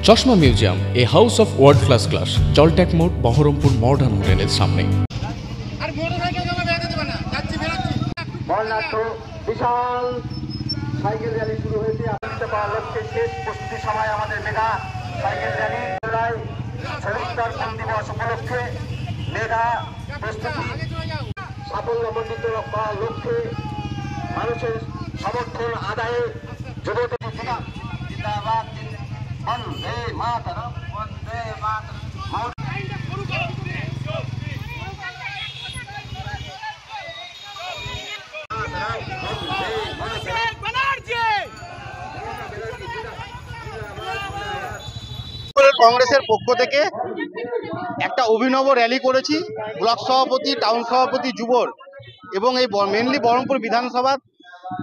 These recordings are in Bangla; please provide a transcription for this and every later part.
চশমা museum, a house of world class, জলট্যাক মোড়, বহরমপুর মডার্ন হোটেলের সামনে। বিশাল সাইকেল র্যালি শুরু হয়েছে। আনন্দিত পাওয়ার লক্ষ্যে শেষ প্রস্তুতি সময় আমাদের মেগা সাইকেল র্যালি শহীদ দিবস উপলক্ষে মেগা প্রস্তুতি সাফল্যমণ্ডিত করার লক্ষ্যে মানুষের সমর্থন আদায়ে যুবতী জিন্দাবাদ বন্দে মাতরম বন্দে মাতরম। কংগ্রেসের পক্ষ থেকে একটা অভিনব র্যালি করেছি। ব্লক সভাপতি, টাউন সভাপতি, যুবর এবং এই মেনলি বহরমপুর বিধানসভা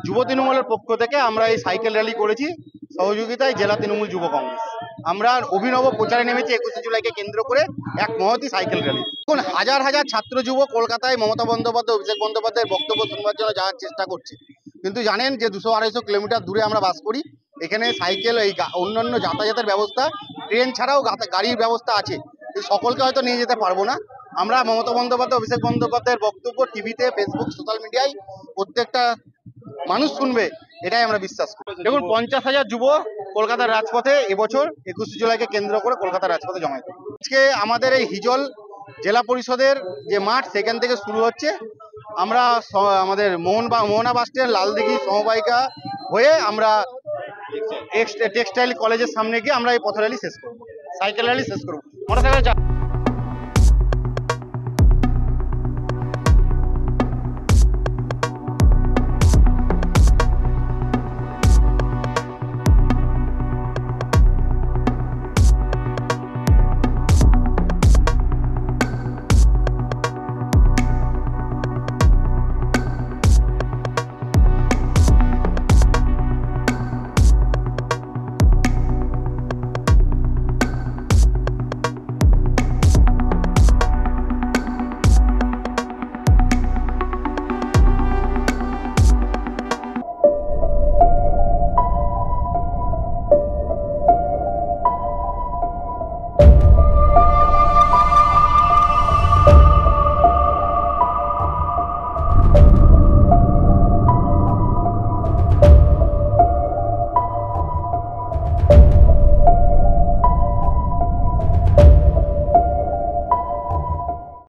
যুব তৃণমূলের পক্ষ থেকে আমরা এই সাইকেল র্যালি করেছি সহযোগিতায় জেলা তৃণমূল যুব কংগ্রেস। আমরা অভিনব প্রচারে নেমেছি 21শে জুলাইকে কেন্দ্র করে এক মহতী সাইকেল র্যালি। এখন হাজার হাজার ছাত্র যুব কলকাতায় মমতা বন্দ্যোপাধ্যায়, অভিষেক বন্দ্যোপাধ্যায়ের বক্তব্য শুনবার জন্য যাওয়ার চেষ্টা করছে, কিন্তু জানেন যে 200-250 কিলোমিটার দূরে আমরা বাস করি। এখানে সাইকেল, এই অন্যান্য যাতায়াতের ব্যবস্থা, ট্রেন ছাড়াও গাড়ির ব্যবস্থা আছে, সকলকে হয়তো নিয়ে যেতে পারবো না। আমরা মমতা বন্দ্যোপাধ্যায়, অভিষেক বন্দ্যোপাধ্যায়ের বক্তব্য টিভিতে, ফেসবুক, সোশ্যাল মিডিয়ায় প্রত্যেকটা মানুষ শুনবে, এটাই আমরা বিশ্বাস করি। দেখুন, 50,000 যুব কলকাতার রাজপথে এবছর 21শে জুলাইকে কেন্দ্র করে কলকাতার রাজপথে জমায়েত হবে। আজকে আমাদের এই হিজল জেলা পরিষদের যে মাঠ, সেখান থেকে শুরু হচ্ছে। আমরা আমাদের মোহনা বাস স্ট্যান্ড, লালদিঘি, সমবায়িকা হয়ে আমরা টেক্সটাইল কলেজের সামনে গিয়ে আমরা এই পথ র্যালি শেষ করবো, সাইকেল র্যালি শেষ করবো। মোটরসাইকেল